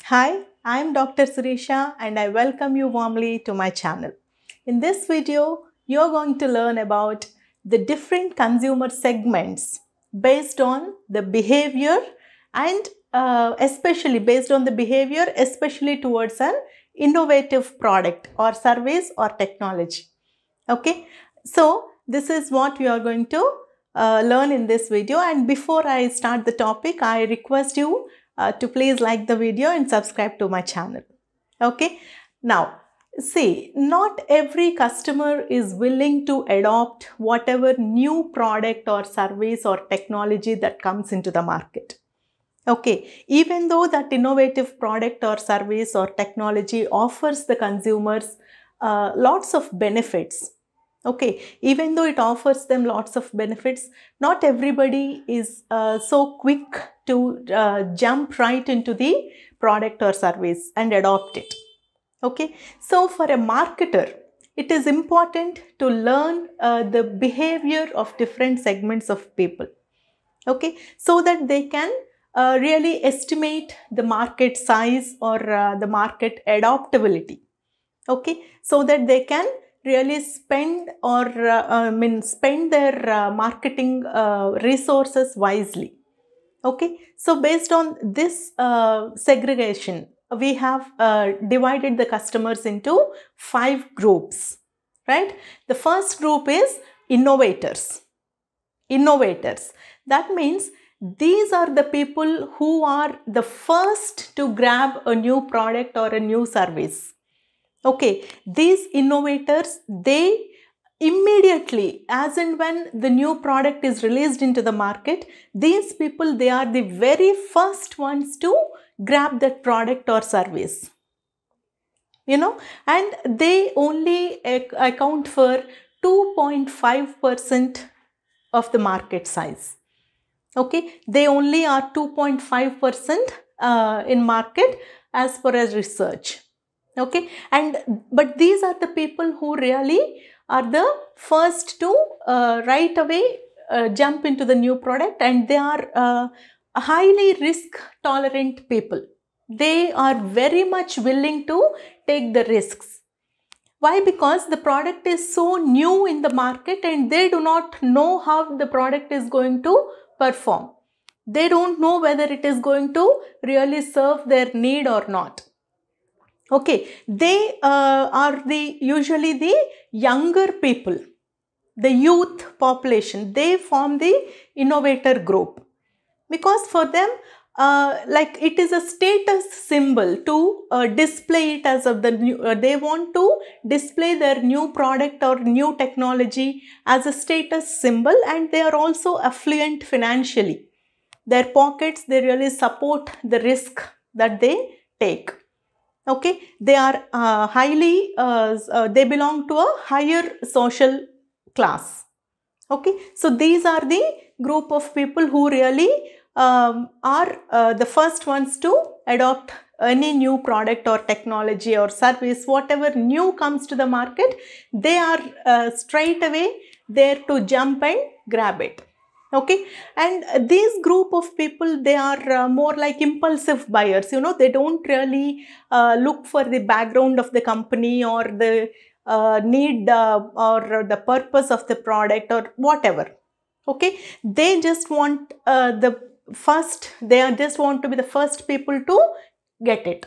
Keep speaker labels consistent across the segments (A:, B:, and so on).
A: Hi, I am Dr. Shireesha and I welcome you warmly to my channel. In this video, you are going to learn about the different consumer segments based on the behavior and especially based on the behavior, especially towards an innovative product or service or technology. Okay, so this is what we are going to learn in this video, and before I start the topic, I request you to please like the video and subscribe to my channel. Okay, now see, not every customer is willing to adopt whatever new product or service or technology that comes into the market. Okay, even though that innovative product or service or technology offers the consumers lots of benefits. Okay, even though it offers them lots of benefits, not everybody is so quick to jump right into the product or service and adopt it. Okay, so for a marketer, it is important to learn the behavior of different segments of people. Okay, so that they can really estimate the market size or the market adaptability. Okay, so that they can really spend or spend their marketing resources wisely. Okay, so based on this segregation, we have divided the customers into 5 groups, right? The first group is innovators. That means these are the people who are the first to grab a new product or a new service. Okay, these innovators, they immediately, as and when the new product is released into the market, these people, they are the very first ones to grab that product or service. And they only account for 2.5% of the market size. Okay, they only are 2.5% in market as per as research. Okay, but these are the people who really are the first to right away jump into the new product, and they are highly risk tolerant people. They are very much willing to take the risks. Why? Because the product is so new in the market and they do not know how the product is going to perform. They don't know whether it is going to really serve their need or not. Okay, they are usually the younger people, the youth population. They form the innovator group because for them, like it is a status symbol to display it as of the new. They want to display their new product or new technology as a status symbol, and they are also affluent financially. Their pockets, they really support the risk that they take. Okay, they are they belong to a higher social class. Okay, so these are the group of people who really are the first ones to adopt any new product or technology or service. Whatever new comes to the market, they are straight away there to jump and grab it. Okay, and these group of people, they are more like impulsive buyers. They don't really look for the background of the company or the need or the purpose of the product or whatever. Okay, they just want they just want to be the first people to get it.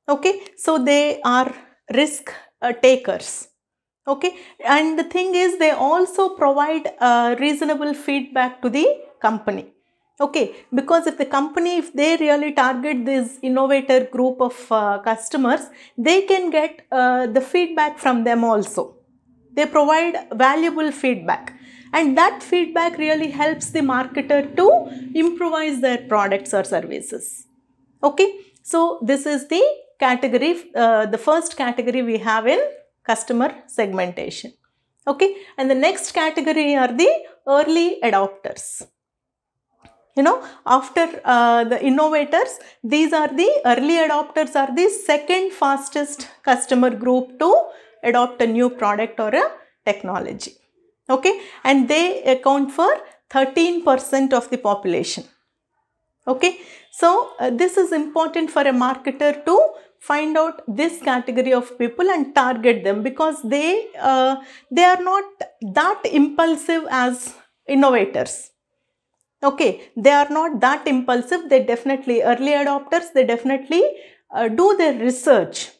A: Okay, so they are risk takers. Okay, and the thing is, they also provide reasonable feedback to the company. Okay, because if the company, if they really target this innovator group of customers, they can get the feedback from them also. They provide valuable feedback, and that feedback really helps the marketer to improvise their products or services. Okay, so this is the category, the first category we have in customer segmentation. Okay, and the next category are the early adopters. After the innovators, these are the early adopters, are the second fastest customer group to adopt a new product or a technology. Okay, and they account for 13% of the population. Okay, so this is important for a marketer to find out this category of people and target them, because they are not that impulsive as innovators. Okay, they are not that impulsive. They definitely, early adopters, they definitely do their research.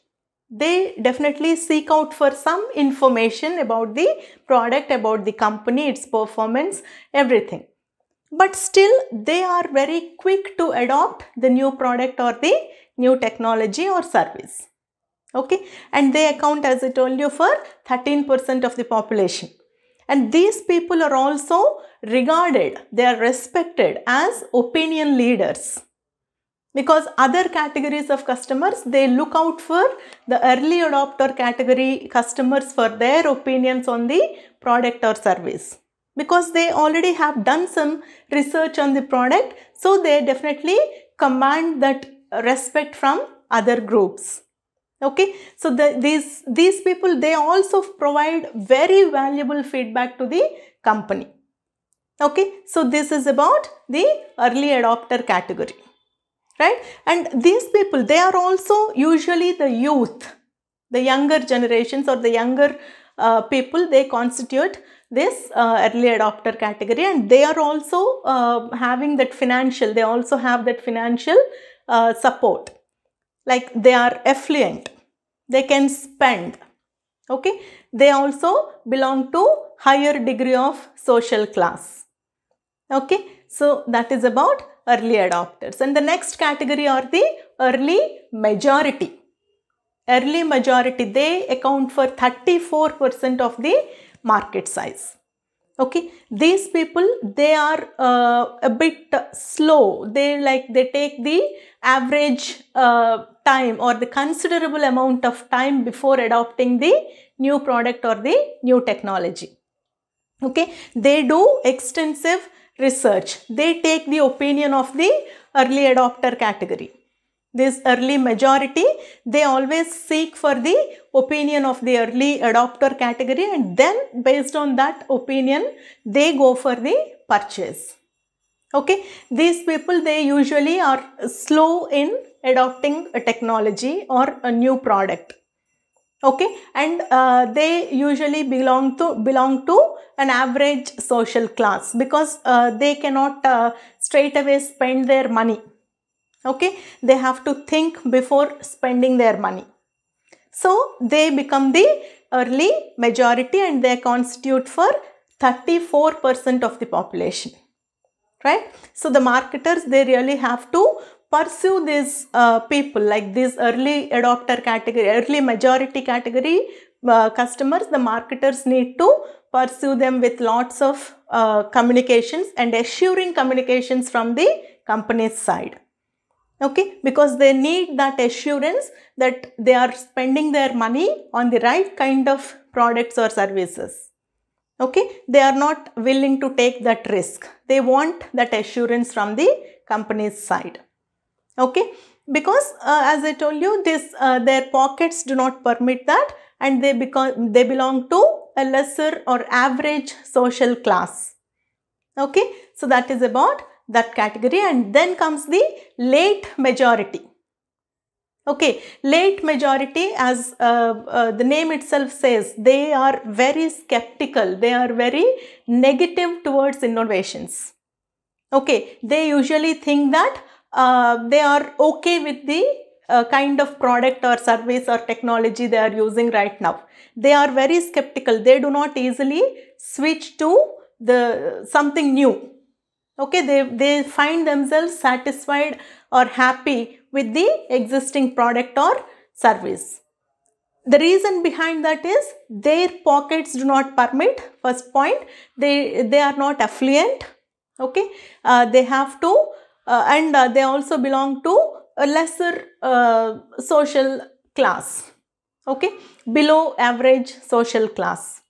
A: They definitely seek out for some information about the product, about the company, its performance, everything. But still, they are very quick to adopt the new product or the new technology or service. Okay, and they account, as I told you, for 13% of the population. And these people are also regarded, they are respected as opinion leaders, because other categories of customers, they look out for the early adopter category customers for their opinions on the product or service, because they already have done some research on the product. So they definitely command that respect from other groups. Okay, so these people, they also provide very valuable feedback to the company. Okay, so this is about the early adopter category, right? And these people, they are also usually the youth, the younger generations or the younger people, they constitute this early adopter category, and they are also having that financial, they also have that financial support, like they are affluent, they can spend. Okay, they also belong to higher degree of social class. Okay, so that is about early adopters. And the next category are the early majority. Early majority, they account for 34% of the market size. Okay, these people, they are a bit slow. They take the average time or the considerable amount of time before adopting the new product or the new technology. Okay, they do extensive research. They take the opinion of the early adopter category. This early majority, they always seek for the opinion of the early adopter category, and then based on that opinion, they go for the purchase. Okay, these people, they usually are slow in adopting a technology or a new product. Okay, and they usually belong to an average social class, because they cannot straight away spend their money. Okay, they have to think before spending their money. So they become the early majority, and they constitute for 34% of the population, right? So the marketers, they really have to pursue these people, like this early adopter category, early majority category customers. The marketers need to pursue them with lots of communications and assuring communications from the company's side. Okay, because they need that assurance that they are spending their money on the right kind of products or services. Okay, they are not willing to take that risk. They want that assurance from the company's side. Okay, because as I told you, this their pockets do not permit that, and they belong to a lesser or average social class. Okay, so that is about that category. And then comes the late majority. Okay, late majority, as the name itself says, they are very skeptical, they are very negative towards innovations. Okay, they usually think that they are okay with the kind of product or service or technology they are using right now. They are very skeptical, they do not easily switch to the something new. Okay, they find themselves satisfied or happy with the existing product or service. The reason behind that is their pockets do not permit. First point, they are not affluent. Okay, they have to and they also belong to a lesser social class. Okay, below average social class.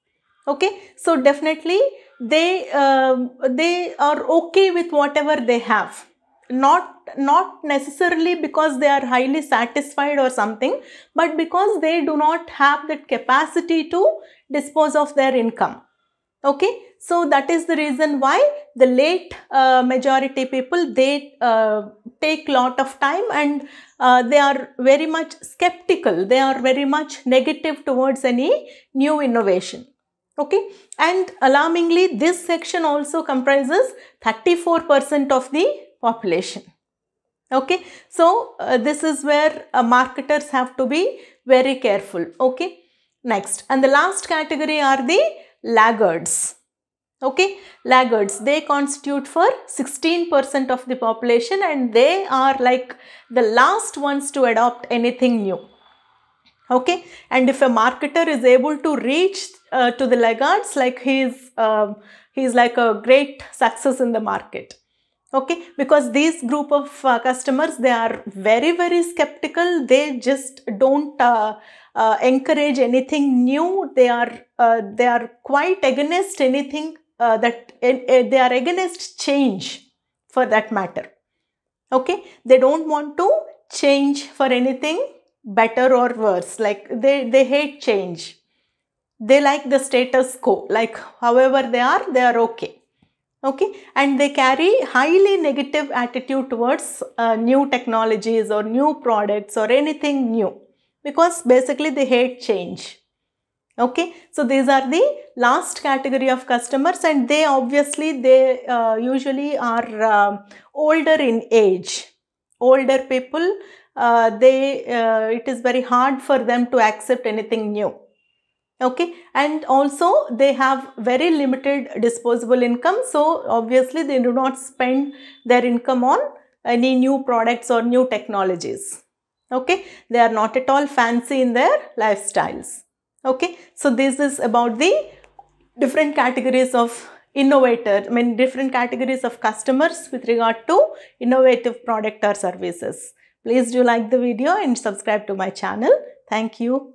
A: Okay, so definitely they are okay with whatever they have, not necessarily because they are highly satisfied or something, but because they do not have that capacity to dispose of their income. Okay, so that is the reason why the late majority people, they take lot of time, and they are very much skeptical, they are very much negative towards any new innovation. Okay, and alarmingly this section also comprises 34% of the population. Okay, so this is where marketers have to be very careful. Okay, next, and the last category are the laggards. Okay, laggards, they constitute for 16% of the population, and they are like the last ones to adopt anything new. Okay, and if a marketer is able to reach to the laggards, like he is like a great success in the market. Okay, because these group of customers, they are very, very skeptical, they just don't encourage anything new, they are quite against anything they are against change for that matter. Okay, they don't want to change for anything better or worse, like they hate change, they like the status quo, like however they are okay. Okay, and they carry highly negative attitude towards new technologies or new products or anything new, because basically they hate change. Okay, so these are the last category of customers, and they obviously, they usually are older in age. Older people, it is very hard for them to accept anything new. Okay, and also they have very limited disposable income, so obviously they do not spend their income on any new products or new technologies. Okay, they are not at all fancy in their lifestyles. Okay, so this is about the different categories of innovator, different categories of customers with regard to innovative product or services. Please do like the video and subscribe to my channel. Thank you.